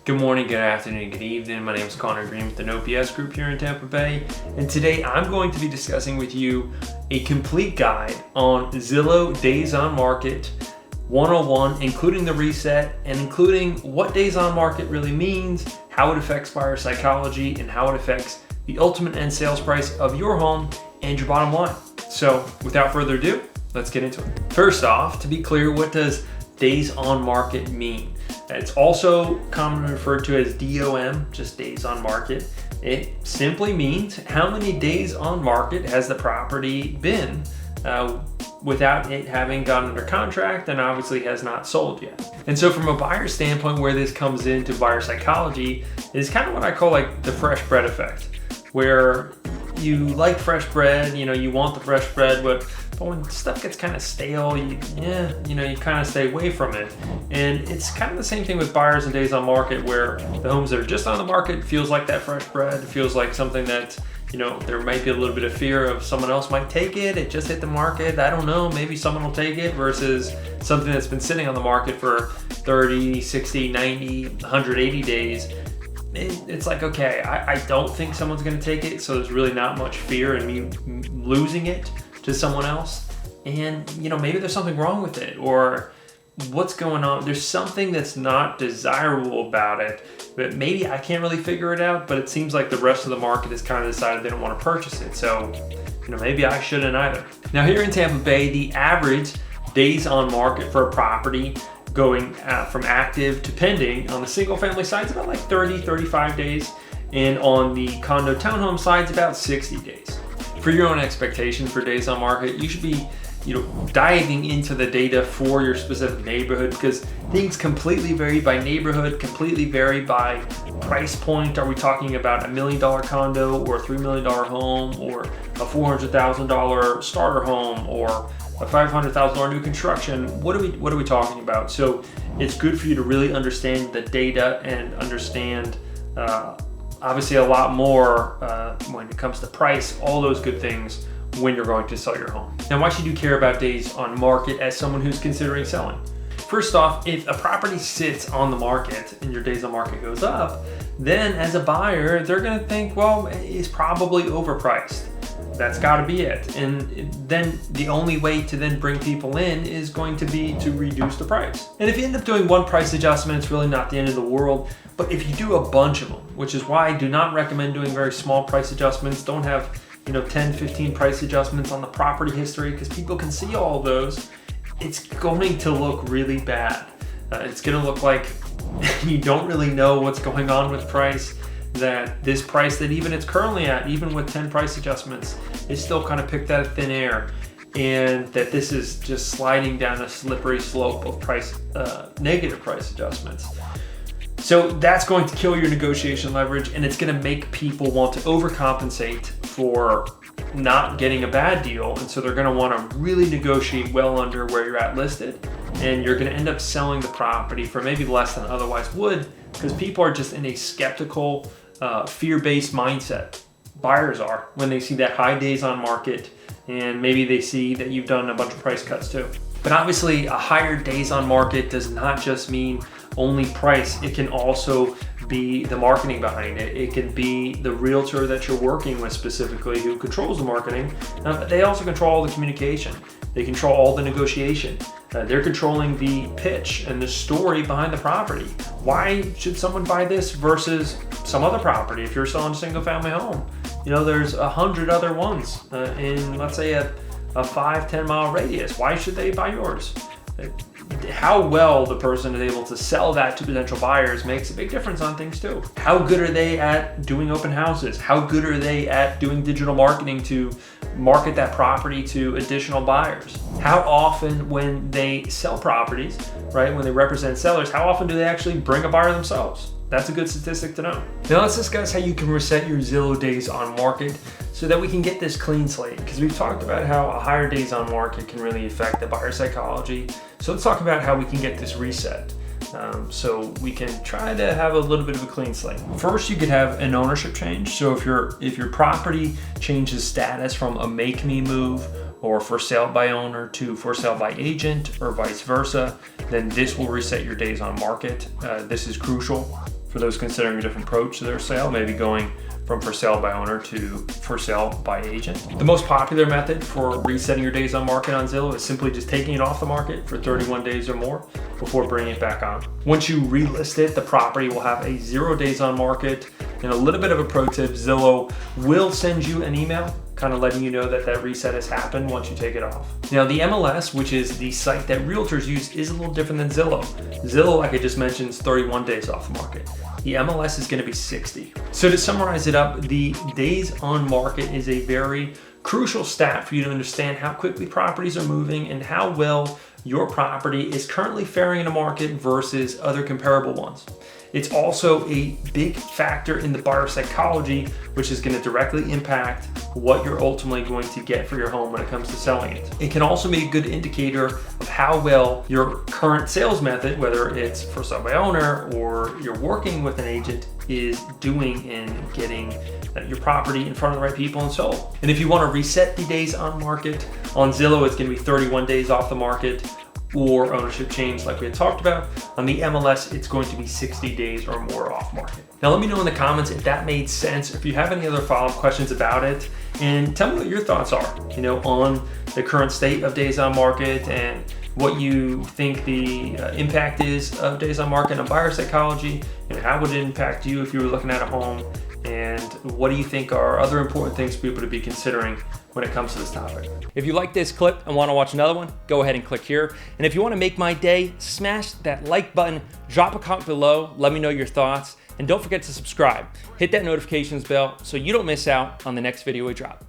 Good morning, good afternoon, good evening. My name is Conor Green with the OPS Group here in Tampa Bay. And today I'm going to be discussing with you a complete guide on Zillow Days on Market 101, including the reset and including what days on market really means, how it affects buyer psychology, and how it affects the ultimate end sales price of your home and your bottom line. So without further ado, let's get into it. First off, to be clear, what does days on market mean? It's also commonly referred to as DOM, just days on market. It simply means how many days on market has the property been without it having gone under contract and obviously has not sold yet. And so from a buyer standpoint, where this comes into buyer psychology is kind of what I call like the fresh bread effect, where you like fresh bread, you want the fresh bread, but when stuff gets kind of stale, you kind of stay away from it. And it's kind of the same thing with buyers and days on market, where the homes that are just on the market feels like that fresh bread. It feels like something that, there might be a little bit of fear of someone else might take it. It just hit the market. I don't know, maybe someone will take it, versus something that's been sitting on the market for 30, 60, 90, 180 days. It's like, okay, I don't think someone's going to take it, so there's really not much fear in me losing it to someone else. And maybe there's something wrong with it, or what's going on. There's something that's not desirable about it, but maybe I can't really figure it out, but it seems like the rest of the market has kind of decided they don't want to purchase it. So maybe I shouldn't either. Now here in Tampa Bay, the average days on market for a property going from active to pending on the single family side is about like 30, 35 days. And on the condo townhome side, it's about 60 days. For your own expectation for days on market, you should be diving into the data for your specific neighborhood, because things completely vary by neighborhood, completely vary by price point. Are we talking about $1 million condo or a $3 million home, or a $400,000 starter home, or a $500,000 new construction? What are we talking about? So it's good for you to really understand the data and understand obviously a lot more when it comes to price, all those good things when you're going to sell your home. Now, why should you care about days on market as someone who's considering selling? First off, if a property sits on the market and your days on market goes up, then as a buyer, they're gonna think, well, it's probably overpriced. That's gotta be it. And then the only way to then bring people in is going to be to reduce the price. And if you end up doing one price adjustment, it's really not the end of the world. But if you do a bunch of them, which is why I do not recommend doing very small price adjustments, don't have 10, 15 price adjustments on the property history, because people can see all of those, it's going to look really bad. It's gonna look like you don't really know what's going on with price, that this price that even it's currently at, even with 10 price adjustments, is still kind of picked out of thin air, and that this is just sliding down a slippery slope of negative price adjustments. So that's going to kill your negotiation leverage, and it's going to make people want to overcompensate for not getting a bad deal. And so they're going to want to really negotiate well under where you're at listed, and you're going to end up selling the property for maybe less than otherwise would, because people are just in a skeptical, fear-based mindset. Buyers are, when they see that high days on market, and maybe they see that you've done a bunch of price cuts too. But obviously, a higher days on market does not just mean only price. It can also be the marketing behind it. It can be the realtor that you're working with specifically who controls the marketing. But they also control all the communication. They control all the negotiation. They're controlling the pitch and the story behind the property. Why should someone buy this versus some other property? If you're selling a single family home, there's 100 other ones in, let's say, a 5-10 mile radius. Why should they buy yours? How well the person is able to sell that to potential buyers makes a big difference on things too. How good are they at doing open houses? How good are they at doing digital marketing to market that property to additional buyers? How often when they sell properties, right, when they represent sellers, how often do they actually bring a buyer themselves? That's a good statistic to know. Now let's discuss how you can reset your Zillow days on market so that we can get this clean slate, because we've talked about how a higher days on market can really affect the buyer psychology. So let's talk about how we can get this reset. So we can try to have a little bit of a clean slate. First, you could have an ownership change. So if your property changes status from a make me move or for sale by owner to for sale by agent or vice versa, then this will reset your days on market. This is crucial for for those considering a different approach to their sale, maybe going from for sale by owner to for sale by agent. The most popular method for resetting your days on market on Zillow is simply just taking it off the market for 31 days or more before bringing it back on. Once you relist it, the property will have a 0 days on market. And a little bit of a pro tip, Zillow will send you an email kind of letting you know that that reset has happened once you take it off. Now the MLS, which is the site that realtors use, is a little different than Zillow. Zillow, like I just mentioned, is 31 days off the market. The MLS is going to be 60. So to summarize it up, the days on market is a very crucial stat for you to understand how quickly properties are moving and how well your property is currently faring in the market versus other comparable ones. It's also a big factor in the buyer psychology, which is going to directly impact what you're ultimately going to get for your home when it comes to selling it. It can also be a good indicator of how well your current sales method, whether it's for sale by owner or you're working with an agent, is doing in getting your property in front of the right people and sold. And if you want to reset the days on market, on Zillow, it's going to be 31 days off the market, or ownership change like we had talked about. On the MLS, it's going to be 60 days or more off market. Now let me know in the comments if that made sense, if you have any other follow-up questions about it, and tell me what your thoughts are, on the current state of days on market and what you think the impact is of days on market on buyer psychology, and how would it impact you if you were looking at a home, and what do you think are other important things for people to be considering when it comes to this topic. If you like this clip and want to watch another one, go ahead and click here. And if you want to make my day, smash that like button, drop a comment below, let me know your thoughts, and don't forget to subscribe. Hit that notifications bell so you don't miss out on the next video we drop.